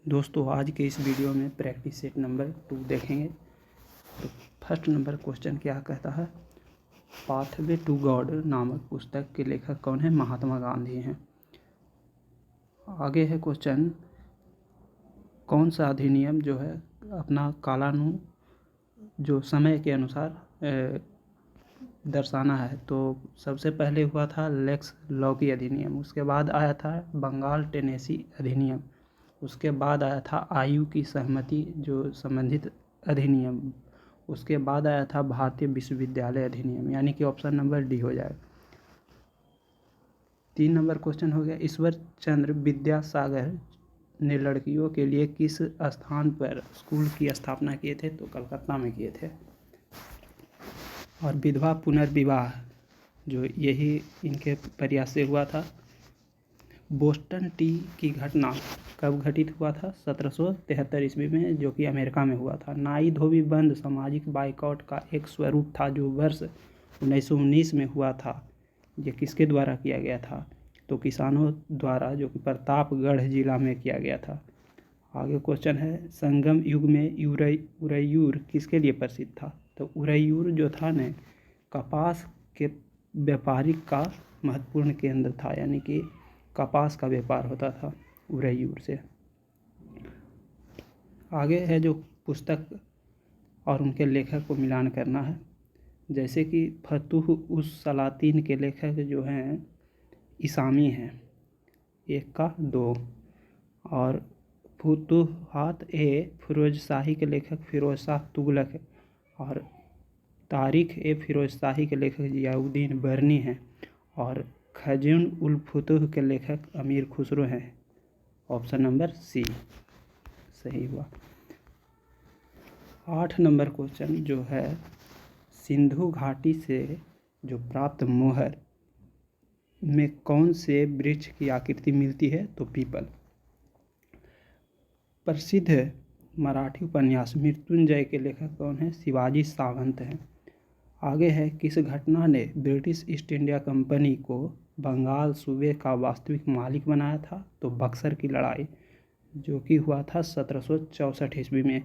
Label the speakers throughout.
Speaker 1: दोस्तों आज के इस वीडियो में प्रैक्टिस सेट नंबर 2 देखेंगे। तो फर्स्ट नंबर क्वेश्चन क्या कहता है, पाथवे टू गॉड नामक पुस्तक के लेखक कौन है? महात्मा गांधी हैं। आगे है क्वेश्चन, कौन सा अधिनियम जो है अपना कालानुक्रम जो समय के अनुसार दर्शाना है। तो सबसे पहले हुआ था लेक्स लॉकी अधिनियम, उसके बाद आया था बंगाल टेनेसी अधिनियम, उसके बाद आया था आयु की सहमति जो संबंधित अधिनियम, उसके बाद आया था भारतीय विश्वविद्यालय अधिनियम, यानी कि ऑप्शन नंबर डी हो जाएगा। 3 नंबर क्वेश्चन हो गया, ईश्वर चंद्र विद्यासागर ने लड़कियों के लिए किस स्थान पर स्कूल की स्थापना किए थे? तो कलकत्ता में किए थे। और विधवा पुनर्विवाह जो यही इनके प्रयास से हुआ था। बोस्टन टी की घटना कब घटित हुआ था? 1773 ईस्वी में, जो कि अमेरिका में हुआ था। नाई धोबी बंद सामाजिक बाइकआउट का एक स्वरूप था जो वर्ष 1919 में हुआ था। ये किसके द्वारा किया गया था? तो किसानों द्वारा, जो कि प्रतापगढ़ जिला में किया गया था। आगे क्वेश्चन है, संगम युग में उरैयूर किसके लिए प्रसिद्ध था? तो उरैयूर जो था ने कपास के व्यापारिक का महत्वपूर्ण केंद्र था, यानी कि कपास का व्यापार होता था उरैयूर से। आगे है जो पुस्तक और उनके लेखक को मिलान करना है, जैसे कि फतुह उस सलातीन के लेखक जो हैं इसामी हैं, 1 का 2, और फुतुहात फिरोजशाही के लेखक फिरोज शाह तुगलक है, और तारीख फिरोजशाही के लेखक जियाउद्दीन बर्नी हैं, और खजून उल फुतुह के लेखक अमीर खुसरो हैं। ऑप्शन नंबर सी सही हुआ। 8 नंबर क्वेश्चन जो है, सिंधु घाटी से जो प्राप्त मोहर में कौन से वृक्ष की आकृति मिलती है? तो पीपल। प्रसिद्ध मराठी उपन्यास मृत्युंजय के लेखक कौन है? शिवाजी सावंत हैं। आगे है, किस घटना ने ब्रिटिश ईस्ट इंडिया कंपनी को बंगाल सूबे का वास्तविक मालिक बनाया था? तो बक्सर की लड़ाई, जो कि हुआ था 1764 ईस्वी में।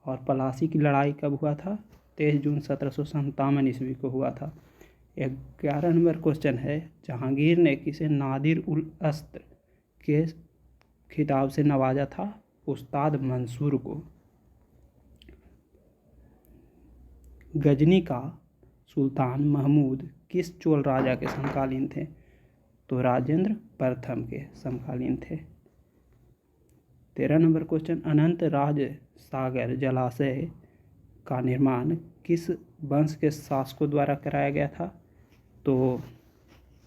Speaker 1: और पलासी की लड़ाई कब हुआ था? 23 जून 1757 ईस्वी को हुआ था। 11 नंबर क्वेश्चन है, जहांगीर ने किसे नादिर उल अस्त्र के खिताब से नवाजा था? उस्ताद मंसूर को। गजनी का सुल्तान महमूद किस चोल राजा के समकालीन थे? तो राजेंद्र प्रथम के समकालीन थे। 13 नंबर क्वेश्चन, अनंत राज सागर जलाशय का निर्माण किस वंश के शासकों द्वारा कराया गया था? तो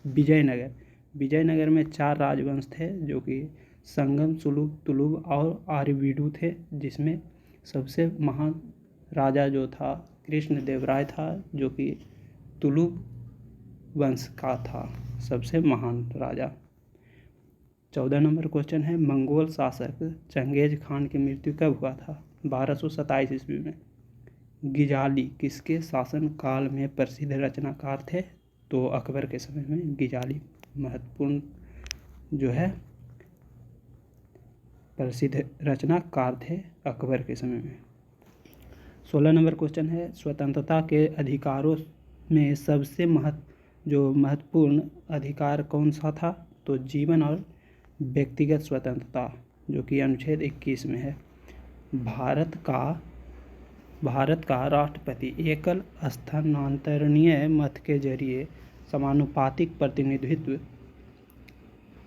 Speaker 1: विजयनगर में 4 राजवंश थे, जो कि संगम, सुलुभ, तुलुभ और आर्यवीडु थे, जिसमें सबसे महान राजा जो था कृष्णदेवराय था, जो कि तुलुभ वंश का था, सबसे महान राजा। 14 नंबर क्वेश्चन है, मंगोल शासक चंगेज खान की मृत्यु कब हुआ था? 1227 ईस्वी में। गिजाली किसके शासन काल में प्रसिद्ध रचनाकार थे? तो अकबर के समय में गिजाली महत्वपूर्ण जो है प्रसिद्ध रचनाकार थे अकबर के समय में। 16 नंबर क्वेश्चन है, स्वतंत्रता के अधिकारों में सबसे महत्वपूर्ण अधिकार कौन सा था? तो जीवन और व्यक्तिगत स्वतंत्रता, जो कि अनुच्छेद 21 में है। भारत का राष्ट्रपति एकल स्थानांतरणीय मत के जरिए समानुपातिक प्रतिनिधित्व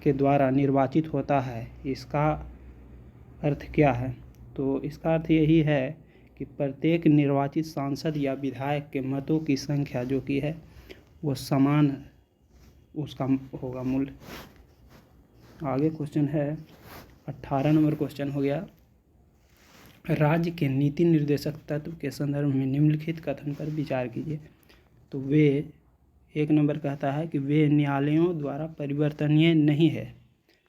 Speaker 1: के द्वारा निर्वाचित होता है। इसका अर्थ क्या है? तो इसका अर्थ यही है कि प्रत्येक निर्वाचित सांसद या विधायक के मतों की संख्या जो कि है वो समान उसका होगा मूल्य। आगे क्वेश्चन है 18 नंबर क्वेश्चन हो गया, राज्य के नीति निर्देशक तत्व के संदर्भ में निम्नलिखित कथन पर विचार कीजिए। तो वे 1 नंबर कहता है कि वे न्यायालयों द्वारा परिवर्तनीय नहीं है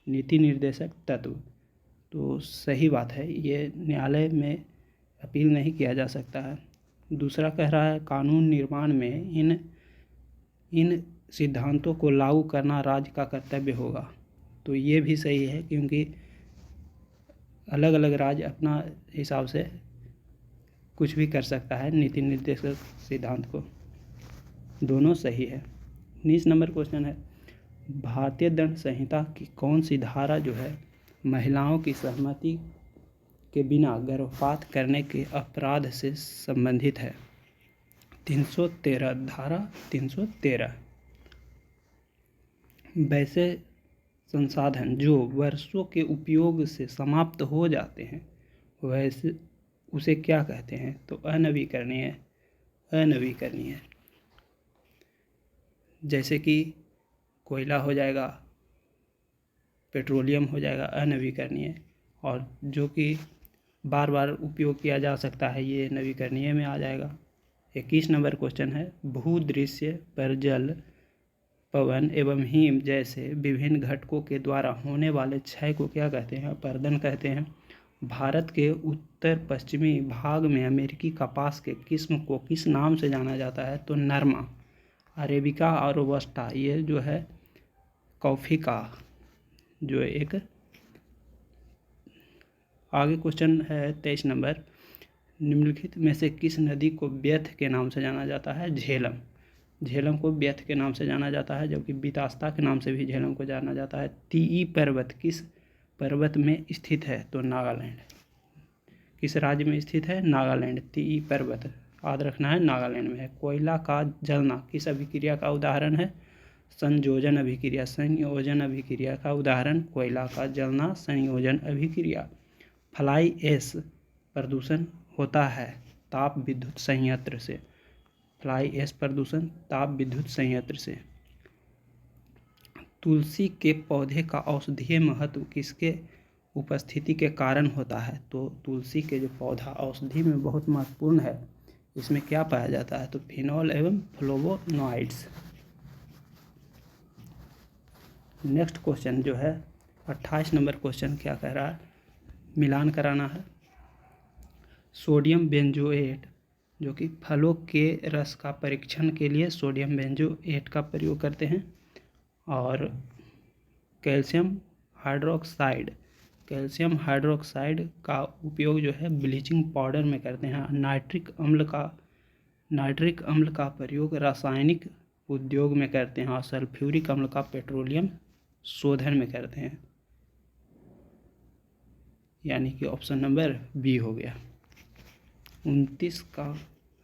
Speaker 1: नीति निर्देशक तत्व। तो सही बात है, ये न्यायालय में अपील नहीं किया जा सकता है। दूसरा कह रहा है, कानून निर्माण में इन सिद्धांतों को लागू करना राज्य का कर्तव्य होगा। तो ये भी सही है, क्योंकि अलग अलग राज्य अपना हिसाब से कुछ भी कर सकता है नीति निर्देशक सिद्धांत को। दोनों सही है। 19 नंबर क्वेश्चन है, भारतीय दंड संहिता की कौन सी धारा जो है महिलाओं की सहमति के बिना गर्भपात करने के अपराध से संबंधित है? 313 धारा 313। वैसे संसाधन जो वर्षों के उपयोग से समाप्त हो जाते हैं वैसे उसे क्या कहते हैं? तो अनवीकरणीय। अनवीकरणीय जैसे कि कोयला हो जाएगा, पेट्रोलियम हो जाएगा अनवीकरणीय, और जो कि बार बार उपयोग किया जा सकता है ये नवीकरणीय में आ जाएगा। 21 नंबर क्वेश्चन है, भूदृश्य पर जल, पवन एवं हिम जैसे विभिन्न घटकों के द्वारा होने वाले क्षय को क्या कहते हैं? अपरदन कहते हैं। भारत के उत्तर पश्चिमी भाग में अमेरिकी कपास के किस्म को किस नाम से जाना जाता है? तो नरमा, अरेबिका और रोबस्टा। ये जो है कॉफ़ी का जो एक। आगे क्वेश्चन है 23 नंबर, निम्नलिखित में से किस नदी को व्यर्थ के नाम से जाना जाता है? झेलम। झेलम को व्यर्थ के नाम से जाना जाता है, जबकि बितास्ता के नाम से भी झेलम को जाना जाता है। तीई पर्वत किस पर्वत में स्थित है? तो नागालैंड। किस राज्य में स्थित है? नागालैंड। तीई पर्वत याद रखना है, नागालैंड में है। कोयला का जलना किस अभिक्रिया का उदाहरण है? संयोजन अभिक्रिया। संयोजन अभिक्रिया का उदाहरण कोयला का जलना संयोजन अभिक्रिया। फ्लाई ऐश प्रदूषण होता है ताप विद्युत संयंत्र से। फ्लाई ऐश प्रदूषण ताप विद्युत संयंत्र से। तुलसी के पौधे का औषधीय महत्व किसके उपस्थिति के कारण होता है? तो तुलसी के जो पौधा औषधि में बहुत महत्वपूर्ण है, इसमें क्या पाया जाता है? तो फिनॉल एवं फ्लोवोनॉइड्स। नेक्स्ट क्वेश्चन जो है 28 नंबर क्वेश्चन क्या कह रहा है? मिलान कराना है। सोडियम बेंजोएट जो कि फलों के रस का परीक्षण के लिए सोडियम बेंजोएट का प्रयोग करते हैं, और कैल्शियम हाइड्रोक्साइड। कैल्शियम हाइड्रोक्साइड का उपयोग जो है ब्लीचिंग पाउडर में करते हैं। नाइट्रिक अम्ल का प्रयोग रासायनिक उद्योग में करते हैं, और सल्फ्यूरिक अम्ल का पेट्रोलियम शोधन में करते हैं। यानी कि ऑप्शन नंबर बी हो गया। 29 का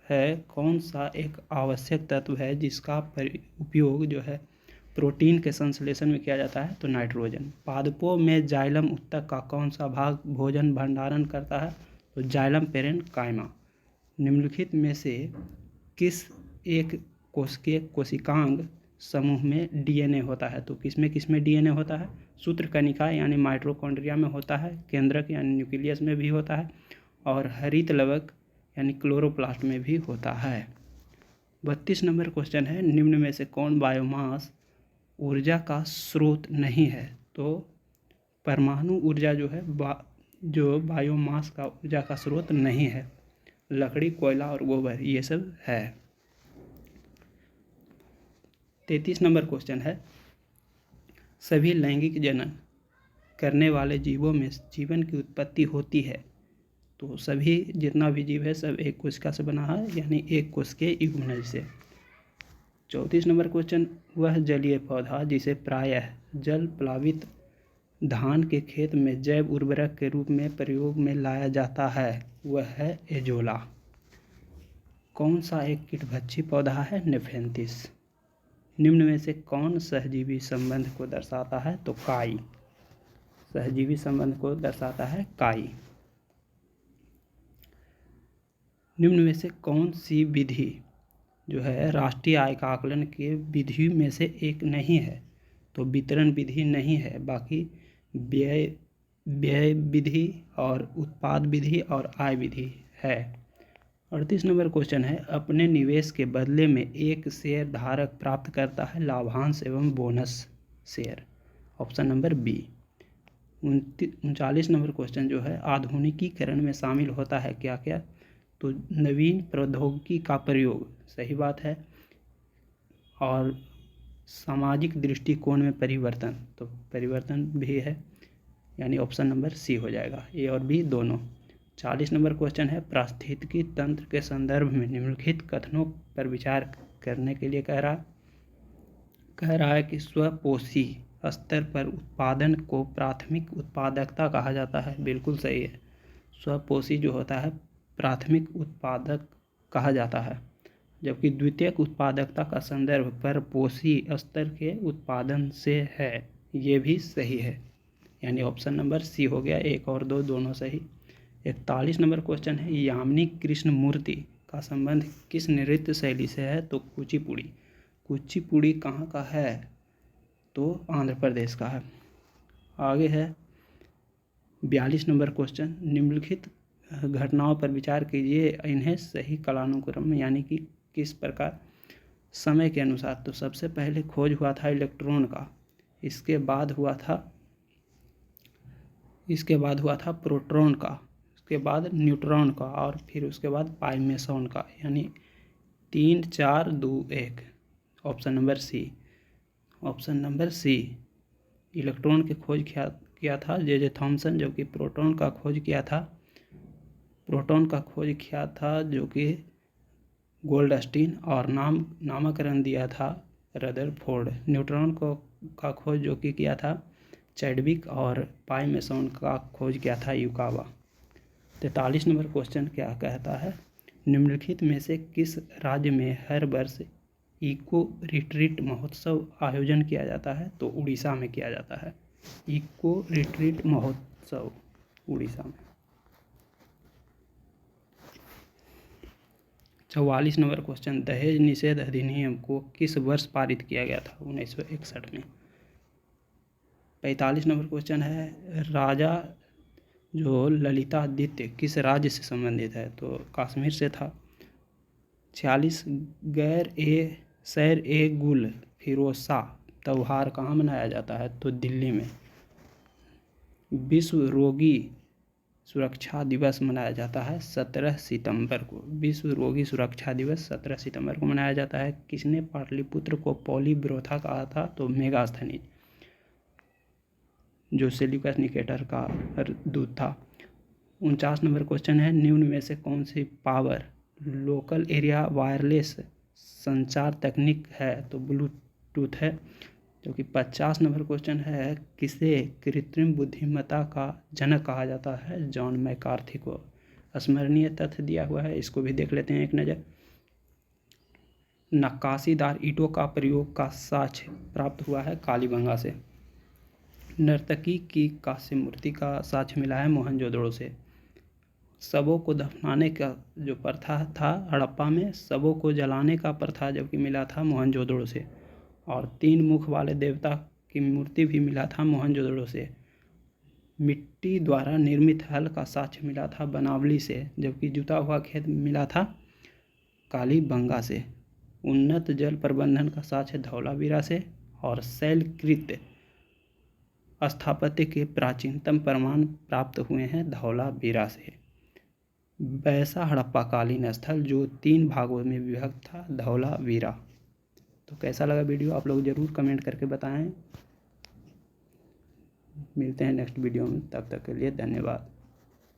Speaker 1: है, कौन सा एक आवश्यक तत्व है जिसका उपयोग जो है प्रोटीन के संश्लेषण में किया जाता है? तो नाइट्रोजन। पादपों में जाइलम उत्तक का कौन सा भाग भोजन भंडारण करता है? तो जाइलम पेरेन्काइमा। निम्नलिखित में से किस एक कोशिकीय कोशिकांग समूह में डीएनए होता है? तो किसमें डीएनए होता है? सूत्रकणिका यानी माइटोकॉन्ड्रिया में होता है, केंद्रक यानी न्यूक्लियस में भी होता है, और हरित लवक यानी क्लोरोप्लास्ट में भी होता है। 32 नंबर क्वेश्चन है, निम्न में से कौन बायोमास ऊर्जा का स्रोत नहीं है? तो परमाणु ऊर्जा जो है जो बायोमास का ऊर्जा का स्रोत नहीं है। लकड़ी, कोयला और गोबर ये सब है। 33 नंबर क्वेश्चन है, सभी लैंगिक जनन करने वाले जीवों में जीवन की उत्पत्ति होती है? तो सभी जितना भी जीव है सब एक कोशिका से बना है, यानी एक कोशिकीय युग्मनज से। 34 नंबर क्वेश्चन, वह जलीय पौधा जिसे प्रायः जल प्लावित धान के खेत में जैव उर्वरक के रूप में प्रयोग में लाया जाता है, वह है एजोला। कौन सा एक कीटभक्षी पौधा है? नेफेंथिस। निम्न में से कौन सहजीवी संबंध को दर्शाता है? तो काई। सहजीवी संबंध को दर्शाता है काई। निम्न में से कौन सी विधि जो है राष्ट्रीय आय का आकलन के विधि में से एक नहीं है? तो वितरण विधि नहीं है, बाकी व्यय विधि और उत्पाद विधि और आय विधि है। 38 नंबर क्वेश्चन है, अपने निवेश के बदले में एक शेयर धारक प्राप्त करता है लाभांश एवं bonus share. Option number B. 39 नंबर क्वेश्चन जो है, आधुनिकीकरण में शामिल होता है क्या क्या? तो नवीन प्रौद्योगिकी का प्रयोग, सही बात है, और सामाजिक दृष्टिकोण में परिवर्तन, तो परिवर्तन भी है। यानी ऑप्शन नंबर सी हो जाएगा, ए और बी दोनों। 40 नंबर क्वेश्चन है, पारिस्थितिकी तंत्र के संदर्भ में निम्नलिखित कथनों पर विचार करने के लिए कह रहा है कि स्वपोषी स्तर पर उत्पादन को प्राथमिक उत्पादकता कहा जाता है। बिल्कुल सही है, स्वपोषी जो होता है प्राथमिक उत्पादक कहा जाता है, जबकि द्वितीयक उत्पादकता का संदर्भ परपोषी स्तर के उत्पादन से है। ये भी सही है, यानी ऑप्शन नंबर सी हो गया, 1 और 2 दोनों सही। 41 नंबर क्वेश्चन है, यामिनी कृष्णमूर्ति का संबंध किस नृत्य शैली से है? तो कुचिपुड़ी। कुचिपुड़ी कहाँ का है? तो आंध्र प्रदेश का है। आगे है 42 नंबर क्वेश्चन, निम्नलिखित घटनाओं पर विचार कीजिए, इन्हें सही कालानुक्रम में यानी कि किस प्रकार समय के अनुसार। तो सबसे पहले खोज हुआ था इलेक्ट्रॉन का, इसके बाद हुआ था प्रोटॉन का, उसके बाद न्यूट्रॉन का और फिर उसके बाद पाइमेसॉन का, यानी 3 4 2 1। ऑप्शन नंबर सी इलेक्ट्रॉन की खोज किया था जे थॉमसन, जो कि प्रोटॉन का खोज किया था जो कि गोल्डस्टीन, और नामकरण दिया था रदरफोर्ड। न्यूट्रॉन का खोज जो कि किया था चैडविक, और पाइमेसॉन का खोज किया था युकावा। 43 नंबर क्वेश्चन क्या कहता है, निम्नलिखित में से किस राज्य में हर वर्ष इको रिट्रीट महोत्सव आयोजन किया जाता है? तो उड़ीसा में किया जाता है, इको रिट्रीट महोत्सव उड़ीसा में। 44 नंबर क्वेश्चन, दहेज निषेध अधिनियम को किस वर्ष पारित किया गया था? 1961 में। 45 नंबर क्वेश्चन है, राजा जो ललितादित्य किस राज्य से संबंधित है? तो कश्मीर से था। 46 सैर ए गुल फिरोज त्यौहार कहाँ मनाया जाता है? तो दिल्ली में। विश्व रोगी सुरक्षा दिवस मनाया जाता है 17 सितंबर को। विश्व रोगी सुरक्षा दिवस 17 सितंबर को मनाया जाता है। किसने पाटलिपुत्र को पॉलीब्रोथा कहा था? तो मेगास्थनीज, जो सेल्यूकस निकेटर का दूत था। 49 नंबर क्वेश्चन है, निम्न में से कौन सी पावर लोकल एरिया वायरलेस संचार तकनीक है? तो ब्लूटूथ है। जो कि 50 नंबर क्वेश्चन है, किसे कृत्रिम बुद्धिमत्ता का जनक कहा जाता है? जॉन मैकार्थी को। स्मरणीय तथ्य दिया हुआ है, इसको भी देख लेते हैं एक नज़र। नक्काशीदार ईंटों का प्रयोग का साक्ष्य प्राप्त हुआ है कालीबंगा से। नर्तकी की कांस्य मूर्ति का साक्ष्य मिला है मोहनजोदड़ो से। शवों को दफनाने का जो प्रथा था हड़प्पा में, शवों को जलाने का प्रथा जबकि मिला था मोहनजोदड़ो से। और 3 मुख वाले देवता की मूर्ति भी मिला था मोहनजोदड़ो से। मिट्टी द्वारा निर्मित हल का साक्ष्य मिला था बनावली से, जबकि जुता हुआ खेत मिला था कालीबंगा से। उन्नत जल प्रबंधन का साक्ष्य धौलावीरा से। और शैलकृत स्थापत्य के प्राचीनतम प्रमाण प्राप्त हुए हैं धौलावीरा से। वैसा हड़प्पा कालीन स्थल जो 3 भागों में विभक्त था धौलावीरा। तो कैसा लगा वीडियो आप लोग ज़रूर कमेंट करके बताएं। मिलते हैं नेक्स्ट वीडियो में, तब तक के लिए धन्यवाद।